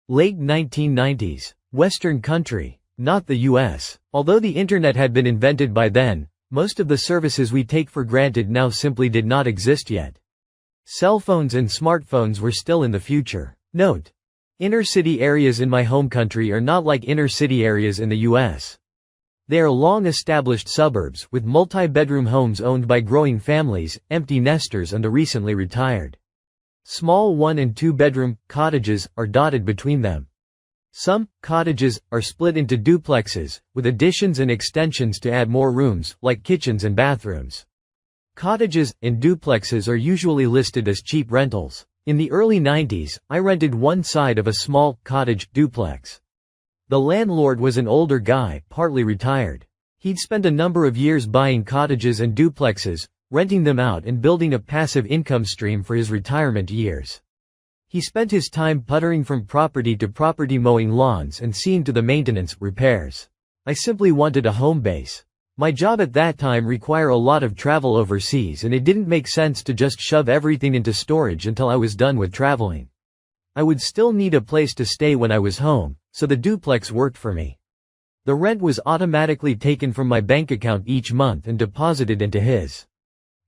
Late 1990s. Western country. Not the US. Although the internet had been invented by then, most of the services we take for granted now simply did not exist yet. Cell phones and smartphones were still in the future. Note: inner city areas in my home country are not like inner city areas in the US. They are long-established suburbs, with multi-bedroom homes owned by growing families, empty nesters and the recently retired. Small 1- and 2-bedroom cottages are dotted between them. Some cottages are split into duplexes, with additions and extensions to add more rooms, like kitchens and bathrooms. Cottages and duplexes are usually listed as cheap rentals. In the early 90s, I rented one side of a small cottage duplex. The landlord was an older guy, partly retired. He'd spent a number of years buying cottages and duplexes, renting them out and building a passive income stream for his retirement years. He spent his time puttering from property to property, mowing lawns and seeing to the maintenance, repairs. I simply wanted a home base. My job at that time required a lot of travel overseas, and it didn't make sense to just shove everything into storage until I was done with traveling. I would still need a place to stay when I was home, so the duplex worked for me. The rent was automatically taken from my bank account each month and deposited into his.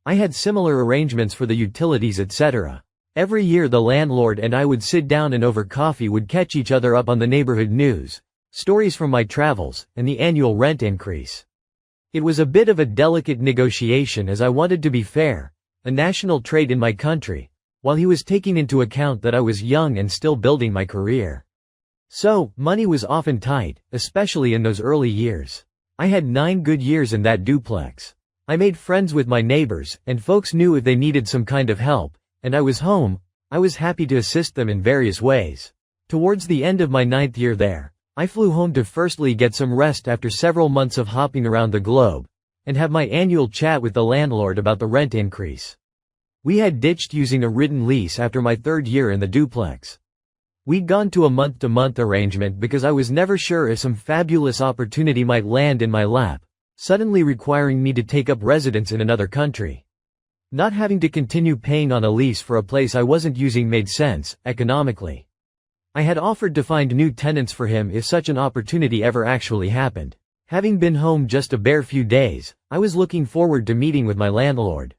I had similar arrangements for the utilities, etc. Every year the landlord and I would sit down and over coffee would catch each other up on the neighborhood news, stories from my travels, and the annual rent increase. It was a bit of a delicate negotiation, as I wanted to be fair, a national trait in my country, while he was taking into account that I was young and still building my career. So, money was often tight, especially in those early years. I had 9 good years in that duplex. I made friends with my neighbors, and folks knew if they needed some kind of help, and I was home, I was happy to assist them in various ways. Towards the end of my 9th year there, I flew home to firstly get some rest after several months of hopping around the globe, and have my annual chat with the landlord about the rent increase. We had ditched using a written lease after my 3rd year in the duplex. We'd gone to a month-to-month arrangement because I was never sure if some fabulous opportunity might land in my lap, suddenly requiring me to take up residence in another country. Not having to continue paying on a lease for a place I wasn't using made sense, economically. I had offered to find new tenants for him if such an opportunity ever actually happened. Having been home just a bare few days, I was looking forward to meeting with my landlord.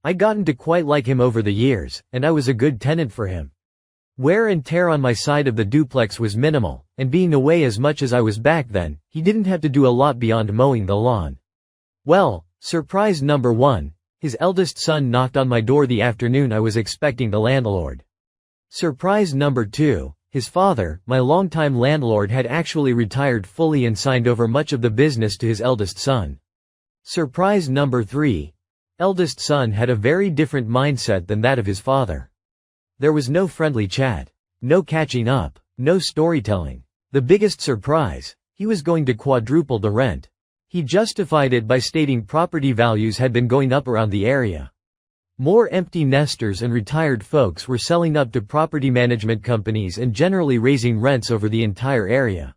I'd gotten to quite like him over the years, and I was a good tenant for him. Wear and tear on my side of the duplex was minimal, and being away as much as I was back then, he didn't have to do a lot beyond mowing the lawn. Well, surprise number 1. His eldest son knocked on my door the afternoon I was expecting the landlord. Surprise number 2, his father, my longtime landlord, had actually retired fully and signed over much of the business to his eldest son. Surprise number 3, eldest son had a very different mindset than that of his father. There was no friendly chat, no catching up, no storytelling. The biggest surprise, he was going to quadruple the rent. He justified it by stating property values had been going up around the area. More empty nesters and retired folks were selling up to property management companies and generally raising rents over the entire area.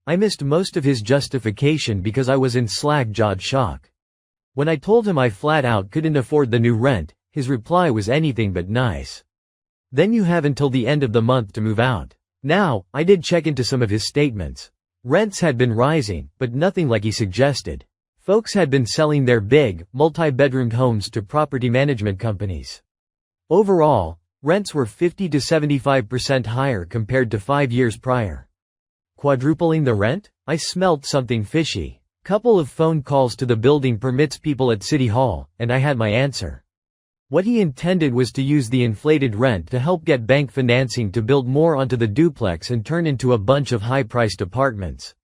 I missed most of his justification because I was in slack-jawed shock. When I told him I flat out couldn't afford the new rent, his reply was anything but nice. Then you have until the end of the month to move out. Now, I did check into some of his statements. Rents had been rising, but nothing like he suggested. Folks had been selling their big, multi-bedroomed homes to property management companies. Overall, rents were 50 to 75% higher compared to 5 years prior. Quadrupling the rent? I smelt something fishy. Couple of phone calls to the building permits people at City Hall, and I had my answer. What he intended was to use the inflated rent to help get bank financing to build more onto the duplex and turn into a bunch of high-priced apartments.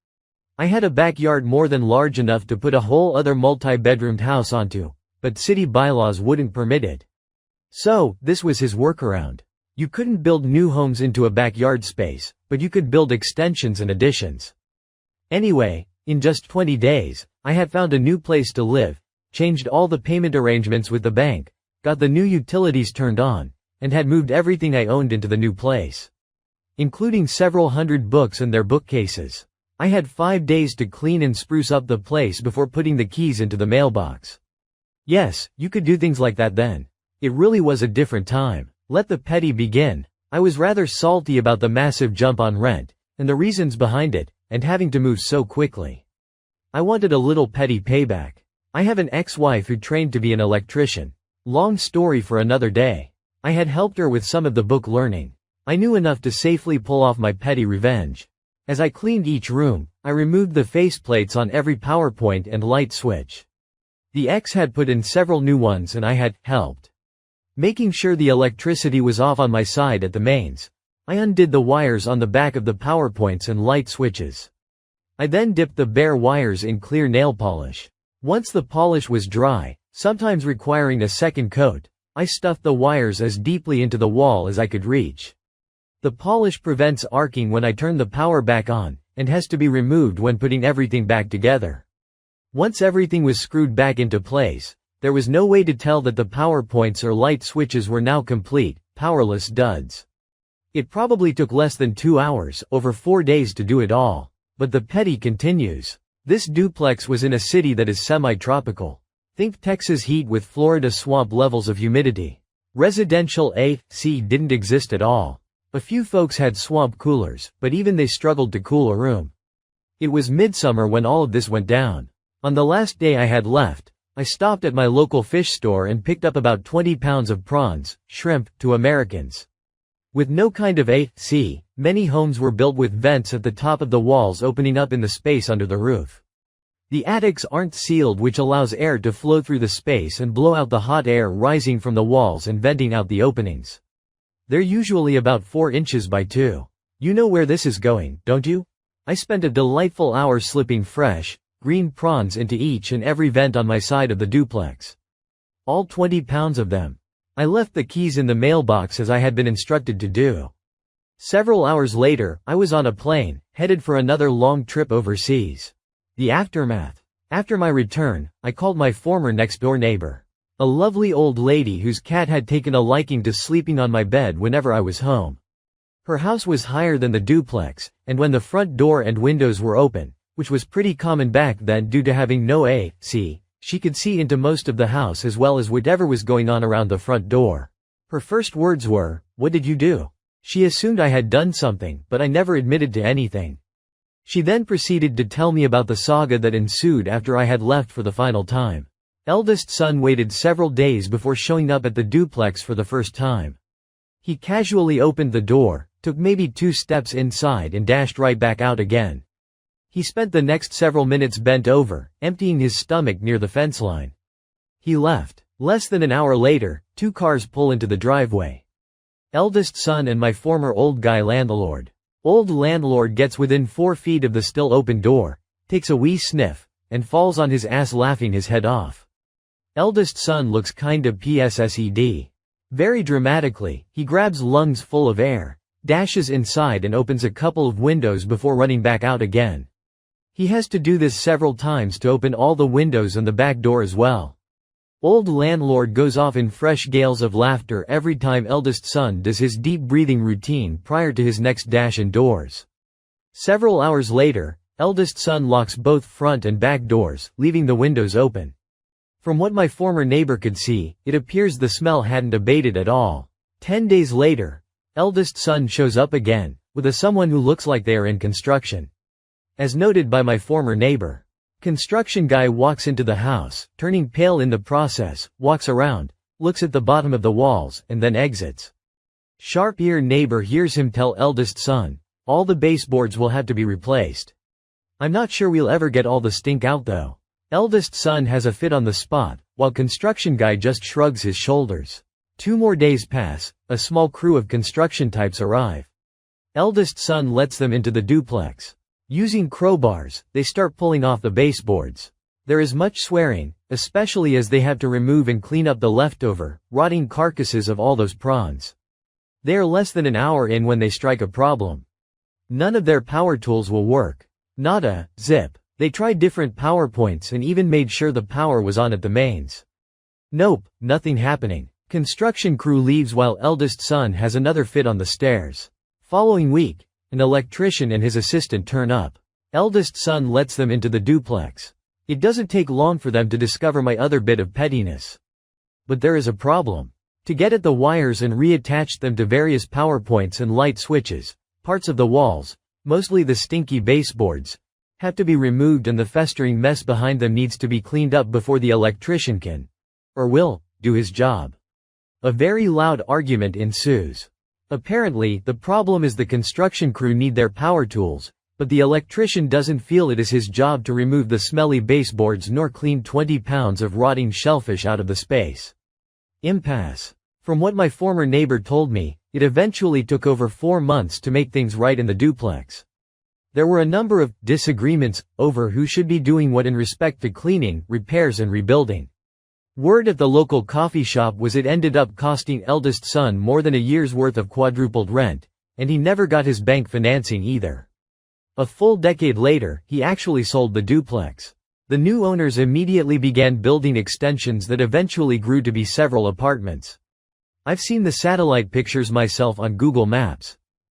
I had a backyard more than large enough to put a whole other multi-bedroomed house onto, but city bylaws wouldn't permit it. So, this was his workaround. You couldn't build new homes into a backyard space, but you could build extensions and additions. Anyway, in just 20 days, I had found a new place to live, changed all the payment arrangements with the bank, got the new utilities turned on, and had moved everything I owned into the new place, including several hundred books and their bookcases. I had 5 days to clean and spruce up the place before putting the keys into the mailbox. Yes, you could do things like that then. It really was a different time. Let the petty begin. I was rather salty about the massive jump on rent, and the reasons behind it, and having to move so quickly. I wanted a little petty payback. I have an ex-wife who trained to be an electrician. Long story for another day. I had helped her with some of the book learning. I knew enough to safely pull off my petty revenge. As I cleaned each room, I removed the faceplates on every power point and light switch. The ex had put in several new ones and I had helped. Making sure the electricity was off on my side at the mains, I undid the wires on the back of the power points and light switches. I then dipped the bare wires in clear nail polish. Once the polish was dry, sometimes requiring a second coat, I stuffed the wires as deeply into the wall as I could reach. The polish prevents arcing when I turn the power back on, and has to be removed when putting everything back together. Once everything was screwed back into place, there was no way to tell that the power points or light switches were now complete, powerless duds. It probably took less than 2 hours, over 4 days to do it all. But the petty continues. This duplex was in a city that is semi-tropical. Think Texas heat with Florida swamp levels of humidity. Residential AC didn't exist at all. A few folks had swamp coolers, but even they struggled to cool a room. It was midsummer when all of this went down. On the last day I had left, I stopped at my local fish store and picked up about 20 pounds of prawns, shrimp, to Americans. With no kind of AC, many homes were built with vents at the top of the walls opening up in the space under the roof. The attics aren't sealed, which allows air to flow through the space and blow out the hot air rising from the walls and venting out the openings. They're usually about 4 inches by 2. You know where this is going, don't you? I spent a delightful hour slipping fresh, green prawns into each and every vent on my side of the duplex. All 20 pounds of them. I left the keys in the mailbox as I had been instructed to do. Several hours later, I was on a plane, headed for another long trip overseas. The aftermath. After my return, I called my former next-door neighbor. A lovely old lady whose cat had taken a liking to sleeping on my bed whenever I was home. Her house was higher than the duplex, and when the front door and windows were open, which was pretty common back then due to having no AC, she could see into most of the house as well as whatever was going on around the front door. Her first words were, "What did you do?" She assumed I had done something, but I never admitted to anything. She then proceeded to tell me about the saga that ensued after I had left for the final time. Eldest son waited several days before showing up at the duplex for the first time. He casually opened the door, took maybe 2 steps inside and dashed right back out again. He spent the next several minutes bent over, emptying his stomach near the fence line. He left. Less than an hour later, 2 cars pull into the driveway. Eldest son and my former old guy landlord. Old landlord gets within 4 feet of the still open door, takes a wee sniff, and falls on his ass laughing his head off. Eldest son looks kinda pssed. Very dramatically, he grabs lungs full of air, dashes inside and opens a couple of windows before running back out again. He has to do this several times to open all the windows and the back door as well. Old landlord goes off in fresh gales of laughter every time eldest son does his deep breathing routine prior to his next dash indoors. Several hours later, eldest son locks both front and back doors, leaving the windows open. From what my former neighbor could see, it appears the smell hadn't abated at all. 10 days later, eldest son shows up again, with someone who looks like they are in construction. As noted by my former neighbor. Construction guy walks into the house, turning pale in the process, walks around, looks at the bottom of the walls, and then exits. Sharp-eared neighbor hears him tell eldest son, all the baseboards will have to be replaced. I'm not sure we'll ever get all the stink out though. Eldest son has a fit on the spot, while construction guy just shrugs his shoulders. 2 more days pass, a small crew of construction types arrive. Eldest son lets them into the duplex. Using crowbars, they start pulling off the baseboards. There is much swearing, especially as they have to remove and clean up the leftover, rotting carcasses of all those prawns. They are less than an hour in when they strike a problem. None of their power tools will work. Not a zip. They tried different power points and even made sure the power was on at the mains. Nope, nothing happening. Construction crew leaves while eldest son has another fit on the stairs. Following week, an electrician and his assistant turn up. Eldest son lets them into the duplex. It doesn't take long for them to discover my other bit of pettiness. But there is a problem. To get at the wires and reattach them to various power points and light switches, parts of the walls, mostly the stinky baseboards, have to be removed and the festering mess behind them needs to be cleaned up before the electrician can, or will, do his job. A very loud argument ensues. Apparently, the problem is the construction crew need their power tools, but the electrician doesn't feel it is his job to remove the smelly baseboards nor clean 20 pounds of rotting shellfish out of the space. Impasse. From what my former neighbor told me, it eventually took over 4 months to make things right in the duplex. There were a number of disagreements over who should be doing what in respect to cleaning, repairs and rebuilding. Word at the local coffee shop was it ended up costing eldest son more than a year's worth of quadrupled rent, and he never got his bank financing either. A full decade later, he actually sold the duplex. The new owners immediately began building extensions that eventually grew to be several apartments. I've seen the satellite pictures myself on Google Maps.